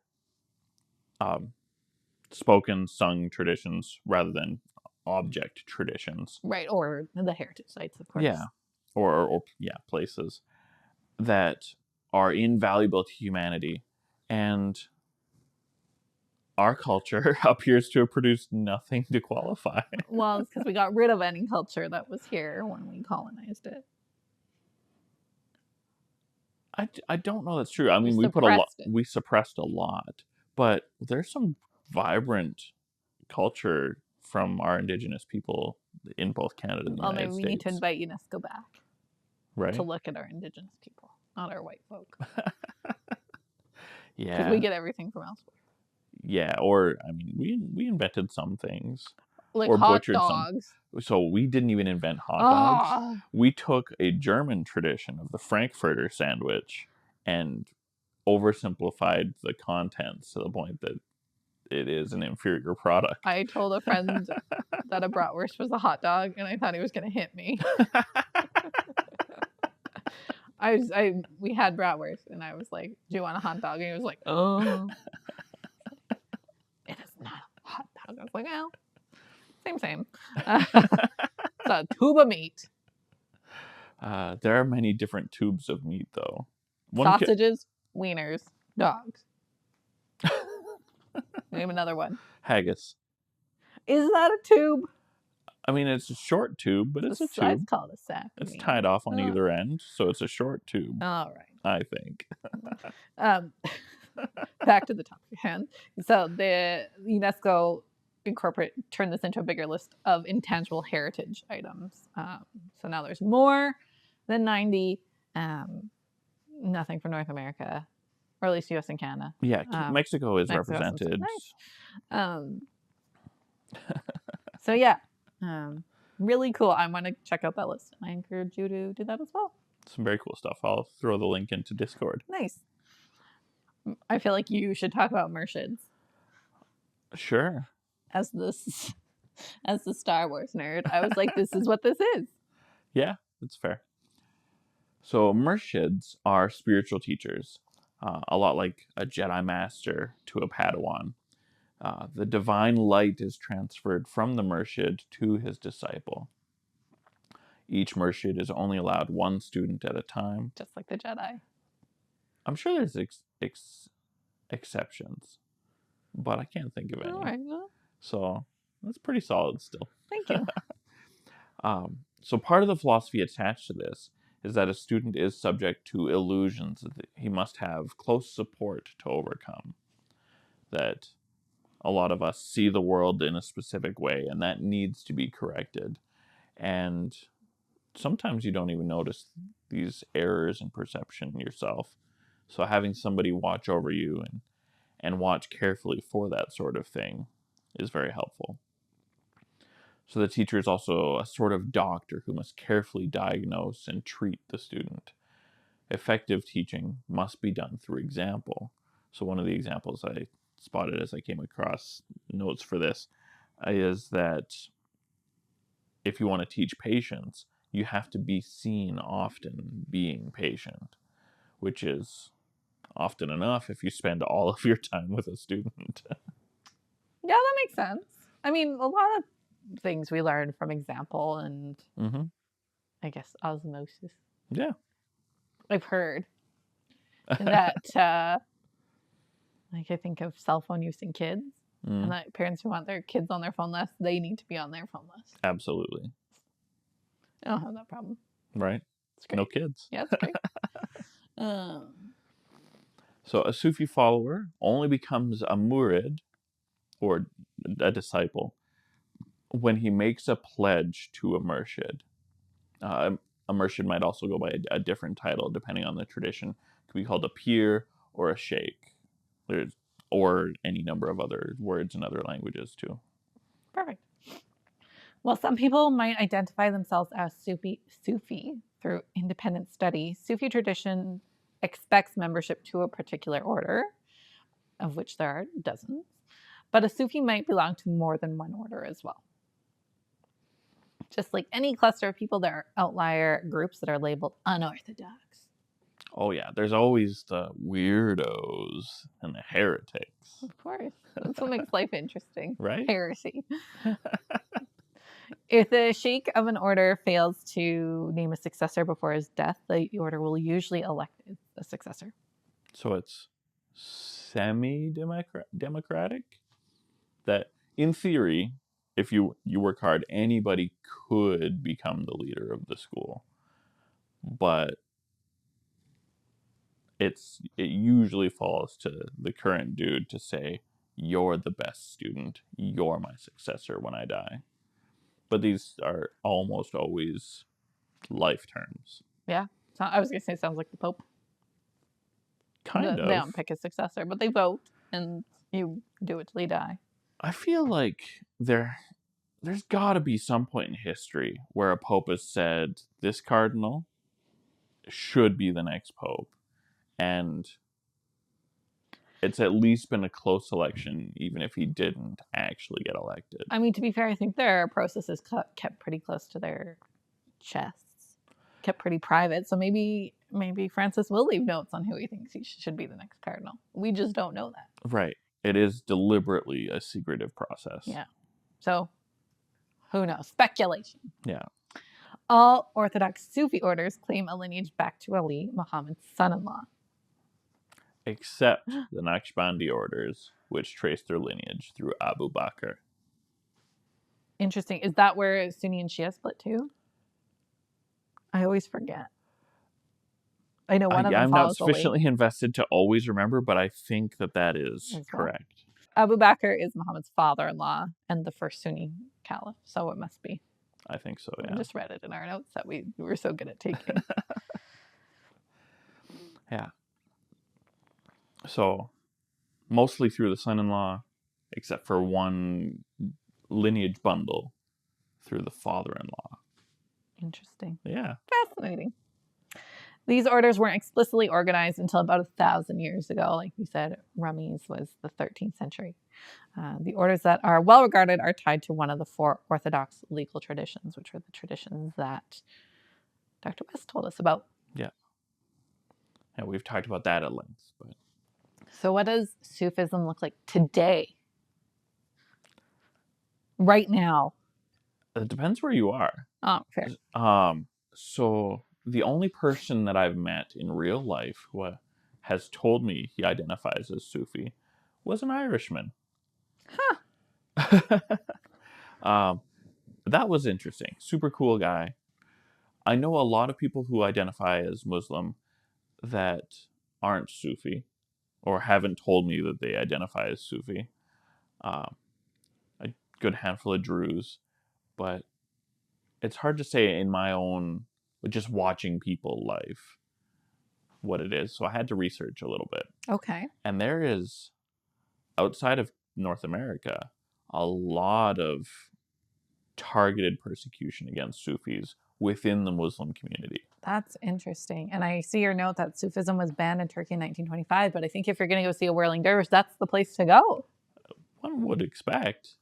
spoken, sung traditions rather than object traditions. Right, or the heritage sites, of course. Yeah, or places that are invaluable to humanity, and our culture appears to have produced nothing to qualify. Well, it's because we got rid of any culture that was here when we colonized it. I don't know that's true. I mean, we suppressed a lot, but there's some vibrant culture from our Indigenous people in both Canada and the United States. Maybe we need to invite UNESCO back, right? To look at our Indigenous people, not our white folk. Yeah, because we get everything from elsewhere. Yeah, or I mean, we invented some things, like or hot butchered dogs. some. So we didn't even invent hot dogs. We took a German tradition of the Frankfurter sandwich and oversimplified the contents to the point that it is an inferior product. I told a friend that a bratwurst was a hot dog, and I thought he was going to hit me. We had bratwurst, and I was like, "Do you want a hot dog?" And he was like, "Oh." It is not a hot dog. I was like, "Well, same." It's a tube of meat. There are many different tubes of meat, though. Sausages, wieners, dogs. Name another one. Haggis. Is that a tube? I mean, it's a short tube, but it's a tube. It's called a sack. It's tied off on either end, so it's a short tube. All right. I think. Back to the topic at hand. So the UNESCO turned this into a bigger list of intangible heritage items. So now there's more than 90. Nothing from North America, or at least US and Canada. Yeah, Mexico is represented. Nice. So yeah, really cool. I want to check out that list, and I encourage you to do that as well. Some very cool stuff. I'll throw the link into Discord. Nice. I feel like you should talk about Murshids. Sure. As the Star Wars nerd, I was like, this is what this is. Yeah, that's fair. So Murshids are spiritual teachers, a lot like a Jedi Master to a Padawan. The divine light is transferred from the Murshid to his disciple. Each Murshid is only allowed one student at a time. Just like the Jedi. I'm sure there's exceptions, but I can't think of any. All right. Well, So that's pretty solid still. thank you. So part of the philosophy attached to this is that a student is subject to illusions that he must have close support to overcome. That a lot of us see the world in a specific way, and that needs to be corrected. And sometimes you don't even notice these errors in perception yourself. So having somebody watch over you and watch carefully for that sort of thing is very helpful. So the teacher is also a sort of doctor who must carefully diagnose and treat the student. Effective teaching must be done through example. So one of the examples I spotted as I came across notes for this is that if you want to teach patience, you have to be seen often being patient, which is often enough if you spend all of your time with a student. Yeah, that makes sense. I mean, a lot of things we learn from example and I guess osmosis. Yeah. I've heard that, like, I think of cell phone use in kids, and that parents who want their kids on their phone less, they need to be on their phone less. Absolutely. I don't have that problem. Right? It's great. No kids. Yeah, it's great. So a Sufi follower only becomes a murid, or a disciple, when he makes a pledge to a murshid. A murshid might also go by a different title depending on the tradition. It could be called a pir or a sheikh. Or any number of other words in other languages too. Perfect. Well, some people might identify themselves as Sufi through independent study. Sufi tradition expects membership to a particular order, of which there are dozens, but a Sufi might belong to more than one order as well. Just like any cluster of people, there are outlier groups that are labeled unorthodox. Oh yeah, there's always the weirdos and the heretics. Of course. That's what makes life interesting. Right? Heresy. If the sheikh of an order fails to name a successor before his death, the order will usually elect a successor. So it's semi-democratic? That, in theory, if you work hard, anybody could become the leader of the school. But it usually falls to the current dude to say, you're the best student, you're my successor when I die. But these are almost always life terms. Yeah. So I was going to say it sounds like the Pope. Kind of. They don't pick a successor, but they vote and you do it till you die. I feel like there's got to be some point in history where a pope has said, this cardinal should be the next pope. And it's at least been a close election, even if he didn't actually get elected. I mean, to be fair, I think their processes kept pretty close to their chests, kept pretty private. So maybe Francis will leave notes on who he thinks he should be the next cardinal. We just don't know that. Right. It is deliberately a secretive process. Yeah. So who knows? Speculation. Yeah. All Orthodox Sufi orders claim a lineage back to Ali, Muhammad's son-in-law. Except the Naqshbandi orders, which trace their lineage through Abu Bakr. Interesting. Is that where Sunni and Shia split too? I always forget. I know one of them I'm not follows Ali. sufficiently invested to always remember, but I think that is correct. Abu Bakr is Muhammad's father-in-law and the first Sunni caliph, so it must be. I think so, yeah. I just read it in our notes that we were so good at taking. Yeah. So, mostly through the son-in-law, except for one lineage bundle through the father-in-law. Interesting. Yeah. Fascinating. These orders weren't explicitly organized until about 1,000 years ago. Like we said, Rumi's was the 13th century. The orders that are well regarded are tied to one of the 4 Orthodox legal traditions, which are the traditions that Dr. West told us about. Yeah. And we've talked about that at length. But so what does Sufism look like today? Right now? it depends where you are. Oh, fair. So the only person that I've met in real life who has told me he identifies as Sufi was an Irishman. That was interesting. Super cool guy. I know a lot of people who identify as Muslim that aren't Sufi or haven't told me that they identify as Sufi. A good handful of Druze, but it's hard to say in my own, just watching people life, what it is. So I had to research a little bit. Okay. And there is, outside of North America, a lot of targeted persecution against Sufis within the Muslim community. That's interesting. And I see your note that Sufism was banned in Turkey in 1925, but I think if you're going to go see a Whirling Dervish, that's the place to go. One would expect.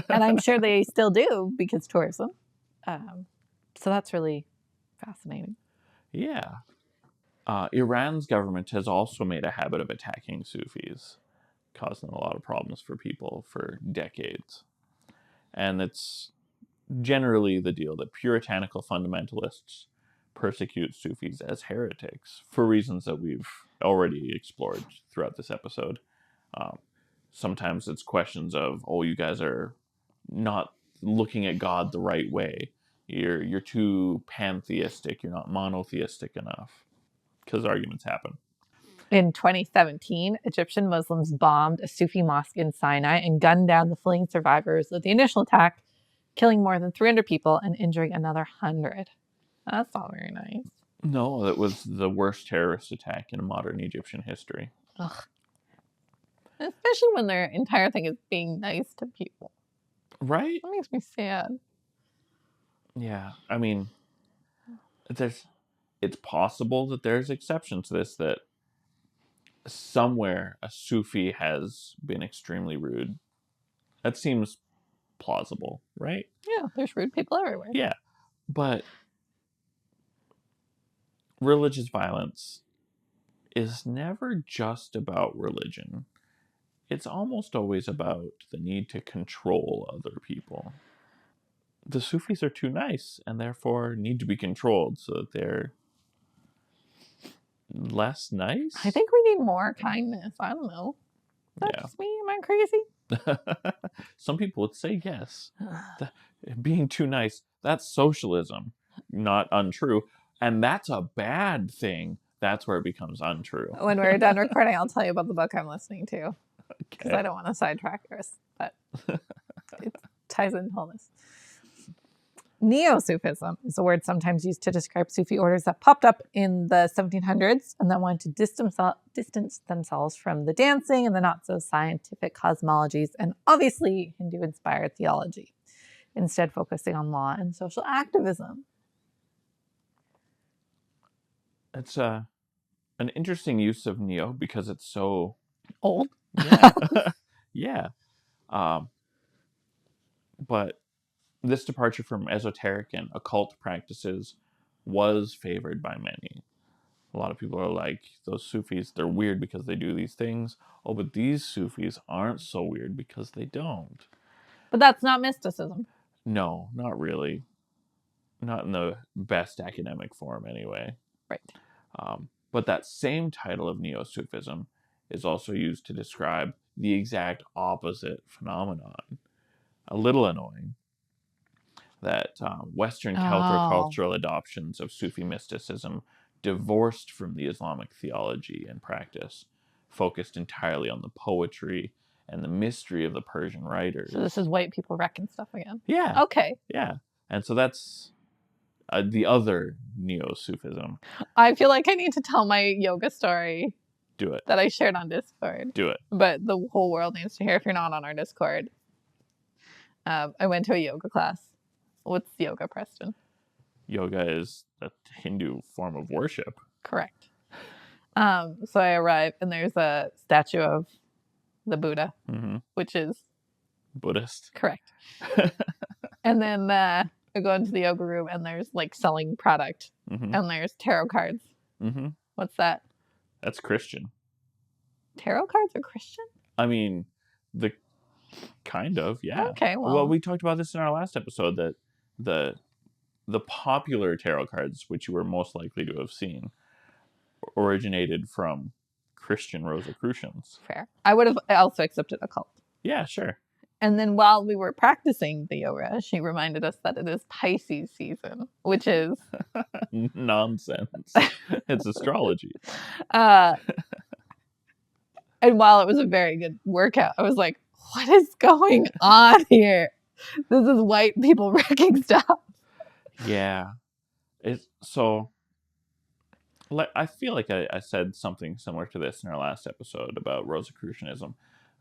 And I'm sure they still do because tourism. So that's really fascinating. Yeah. Iran's government has also made a habit of attacking Sufis, causing a lot of problems for people for decades. And it's generally the deal that puritanical fundamentalists persecute Sufis as heretics for reasons that we've already explored throughout this episode. Sometimes it's questions of, oh, you guys are not looking at God the right way. You're too pantheistic. You're not monotheistic enough. Because arguments happen. In 2017, Egyptian Muslims bombed a Sufi mosque in Sinai and gunned down the fleeing survivors of the initial attack, killing more than 300 people and injuring another 100. That's not very nice. No, that was the worst terrorist attack in modern Egyptian history. Ugh. Especially when their entire thing is being nice to people. Right? That makes me sad. Yeah. I mean, it's possible that there's exceptions to this, that somewhere a Sufi has been extremely rude. That seems plausible, right? Yeah, there's rude people everywhere. Yeah. But religious violence is never just about religion. It's almost always about the need to control other people. The Sufis are too nice and therefore need to be controlled so that they're less nice. I think we need more kindness. I don't know. That's me. Am I crazy? Some people would say yes. Being too nice, that's socialism, not untrue. And that's a bad thing. That's where it becomes untrue. When we're done recording, I'll tell you about the book I'm listening to. Because Okay. I don't want to sidetrack us, but it ties into all this. Neo-Sufism is a word sometimes used to describe Sufi orders that popped up in the 1700s and that wanted to distance themselves from the dancing and the not-so-scientific cosmologies and obviously Hindu-inspired theology, instead focusing on law and social activism. It's an interesting use of neo because it's so Old. yeah. Yeah. But this departure from esoteric and occult practices was favored by many. A lot of people are like, those Sufis, they're weird because they do these things. Oh, but these Sufis aren't so weird because they don't. But that's not mysticism. No, not really. Not in the best academic form, anyway. Right. But that same title of Neo-Sufism is also used to describe the exact opposite phenomenon. A little annoying. That Western countercultural adoptions of Sufi mysticism, divorced from the Islamic theology and practice, focused entirely on the poetry and the mystery of the Persian writers. So this is white people wrecking stuff again. Yeah. Okay. Yeah. And so that's the other Neo-Sufism. I feel like I need to tell my yoga story. Do it. That I shared on Discord. Do it. But the whole world needs to hear if you're not on our Discord. I went to a yoga class. What's yoga, Preston? Yoga is a Hindu form of worship. Correct. So I arrive and there's a statue of the Buddha, which is Buddhist. correct. And then I go into the yoga room and there's like selling product and there's tarot cards. What's that? That's Christian. Tarot cards are Christian? I mean, kind of, yeah. Okay, well, we talked about this in our last episode, that the popular tarot cards, which you were most likely to have seen, originated from Christian Rosicrucians. Fair. I would have also accepted a cult. Yeah, sure. And then while we were practicing the yoga, she reminded us that it is Pisces season, which is Nonsense. It's astrology. and while it was a very good workout, I was like, what is going on here? This is white people wrecking stuff. Yeah. So I feel like I said something similar to this in our last episode about Rosicrucianism,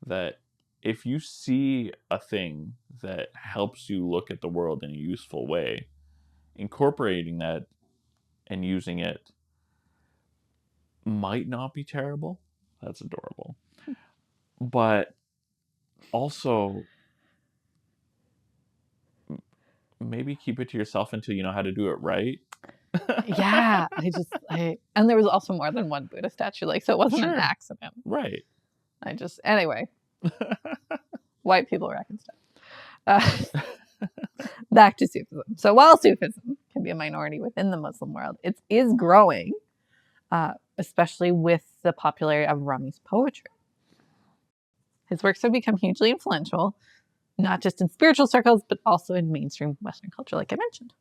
that if you see a thing that helps you look at the world in a useful way, incorporating that and using it might not be terrible. That's adorable. But also, maybe keep it to yourself until you know how to do it right. Yeah, and there was also more than one Buddha statue, like, so it wasn't an Sure. accident. Right. Anyway, white people wrecking stuff. Back to Sufism. So while Sufism can be a minority within the Muslim world, it is growing, especially with the popularity of Rumi's poetry. His works have become hugely influential, not just in spiritual circles, but also in mainstream Western culture, like I mentioned.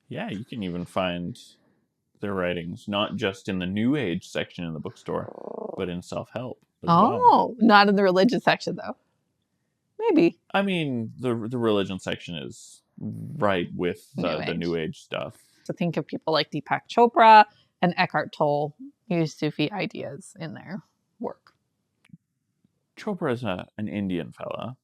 Yeah, you can even find their writings not just in the New Age section in the bookstore, but in self-help as well. Not in the religious section, though. Maybe. I mean, the religion section is right with the New Age stuff. So think of people like Deepak Chopra and Eckhart Tolle use Sufi ideas in their work. Chopra is an Indian fella.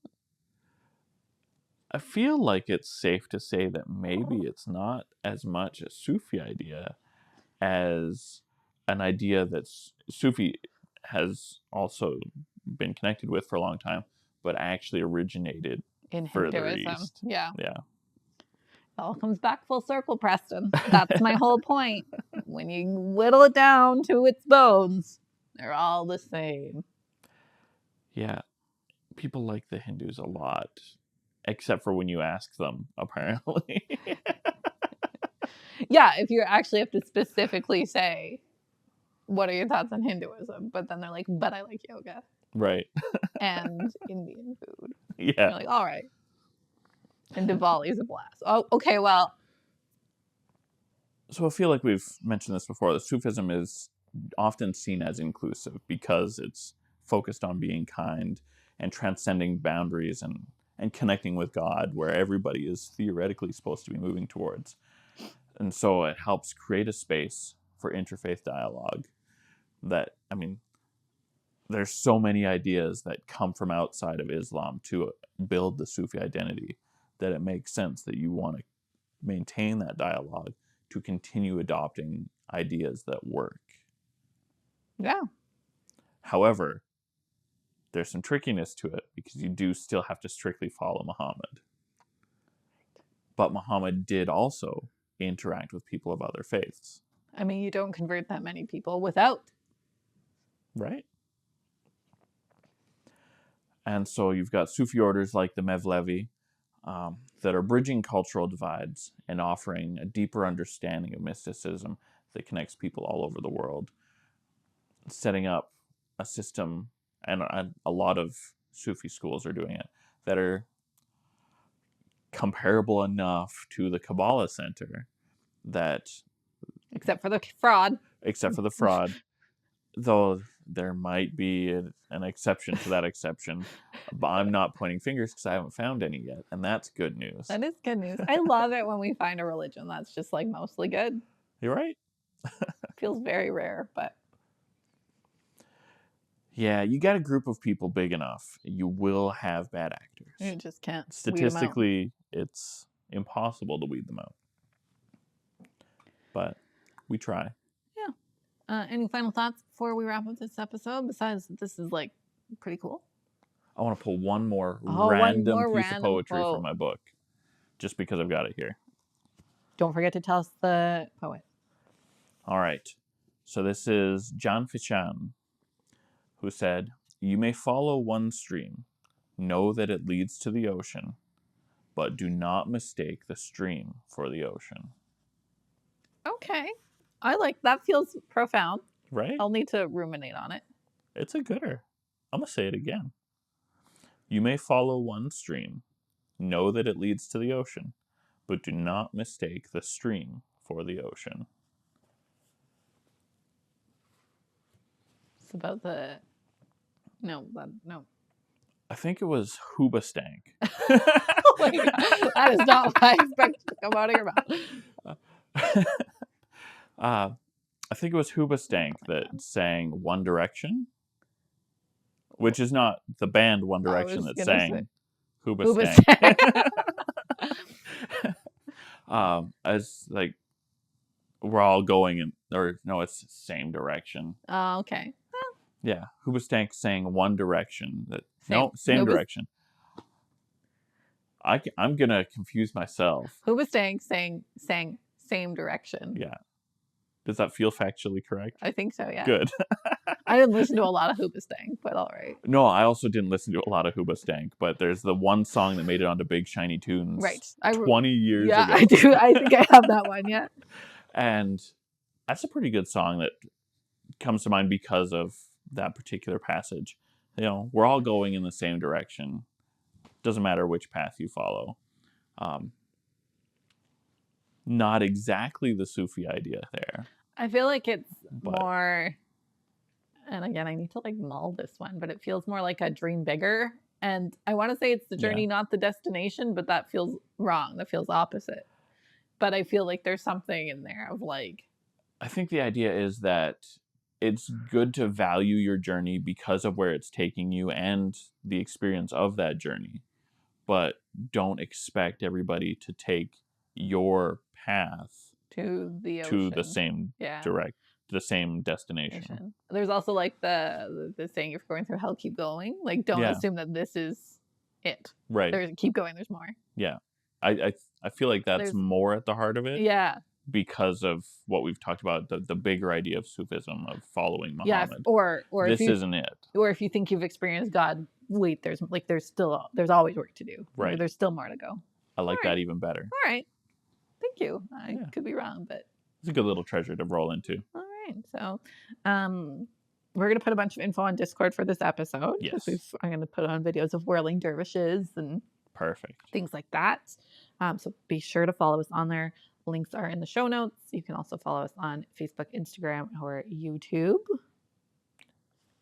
I feel like it's safe to say that maybe it's not as much a Sufi idea as an idea that Sufi has also been connected with for a long time, but actually originated in further Hinduism. east. Yeah. Yeah. It all comes back full circle, Preston. That's my whole point. When you whittle it down to its bones, they're all the same. Yeah. People like the Hindus a lot, except for when you ask them, apparently. Yeah, if you actually have to specifically say, what are your thoughts on Hinduism? But then they're like, but I like yoga. Right. And Indian food. Yeah. You're like, all right. And Diwali is a blast. Oh, okay, well. So I feel like we've mentioned this before. The Sufism is often seen as inclusive because it's focused on being kind and transcending boundaries and connecting with God, where everybody is theoretically supposed to be moving towards. And so it helps create a space for interfaith dialogue that, I mean, there's so many ideas that come from outside of Islam to build the Sufi identity that it makes sense that you want to maintain that dialogue to continue adopting ideas that work. Yeah. However, there's some trickiness to it because you do still have to strictly follow Muhammad. But Muhammad did also interact with people of other faiths. I mean, you don't convert that many people without. Right. And so you've got Sufi orders like the Mevlevi that are bridging cultural divides and offering a deeper understanding of mysticism that connects people all over the world, setting up a system, and a lot of Sufi schools are doing it, that are comparable enough to the Kabbalah Center that... Except for the fraud. Except for the fraud. Though there might be an exception to that exception. But I'm not pointing fingers because I haven't found any yet. And that's good news. That is good news. I love it when we find a religion that's just like mostly good. You're right. Feels very rare, but... Yeah, you got a group of people big enough, you will have bad actors. You just can't. Statistically, it's impossible to weed them out. But we try. Yeah. Any final thoughts before we wrap up this episode? Besides, this is like pretty cool. I want to pull one more random piece of poetry quote from my book, just because I've got it here. Don't forget to tell us the poet. All right. So this is John Fichan, who said, "You may follow one stream, know that it leads to the ocean, but do not mistake the stream for the ocean." Okay. I like that. Feels profound. Right? I'll need to ruminate on it. It's a gooder. I'm going to say it again. You may follow one stream, know that it leads to the ocean, but do not mistake the stream for the ocean. It's about the... No. I think it was Hoobastank. Oh my God. That is not what I expected to come out of your mouth. I think it was Hoobastank that sang One Direction, which is not the band One Direction that sang Hoobastank. As like we're all going in, or no, it's the same direction. Oh, okay. Yeah, Hoobastank sang One Direction. Same Hoobastank direction. I'm gonna confuse myself. Hoobastank sang same direction. Yeah. Does that feel factually correct? I think so, yeah. Good. I didn't listen to a lot of Hoobastank, but all right. No, I also didn't listen to a lot of Hoobastank, but there's the one song that made it onto Big Shiny Tunes. Right. 20 years ago. Yeah, I do. I think I have that one, yeah. And that's a pretty good song that comes to mind because of that particular passage. You know, we're all going in the same direction. Doesn't matter which path you follow. Not exactly the Sufi idea there. I feel like it's more, and again, I need to like mull this one, but it feels more like a dream bigger. And I want to say it's the journey, not the destination, but that feels wrong. That feels opposite. But I feel like there's something in there of like... I think the idea is that it's good to value your journey because of where it's taking you and the experience of that journey. But don't expect everybody to take your path to the same the same destination. There's also like the saying, if you're going through hell, keep going. Like, don't assume that this is it. Right. Keep going. There's more. Yeah. I feel like that's more at the heart of it. Yeah. Because of what we've talked about, the bigger idea of Sufism, of following Muhammad. Yeah. Or this isn't it. Or if you think you've experienced God, wait, there's always work to do. Right. There's still more to go. I like that even better. All right. Thank you. I could be wrong, but it's a good little treasure to roll into. All right. So, we're going to put a bunch of info on Discord for this episode. Yes. I'm going to put on videos of Whirling Dervishes and things like that. So be sure to follow us on there. Links are in the show notes. You can also follow us on Facebook, Instagram, or YouTube.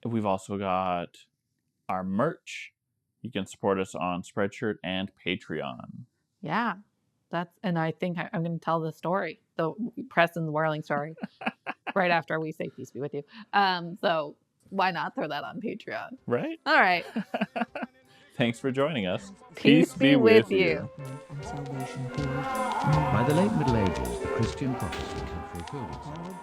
We've also got our merch. You can support us on Spreadshirt and Patreon. Yeah. And I think I'm going to tell the story, the Preston's Whirling story, right after we say peace be with you. So why not throw that on Patreon? Right? All right. Thanks for joining us. Peace be with you. By the late Middle Ages, the Christian prophecy had fulfilled itself.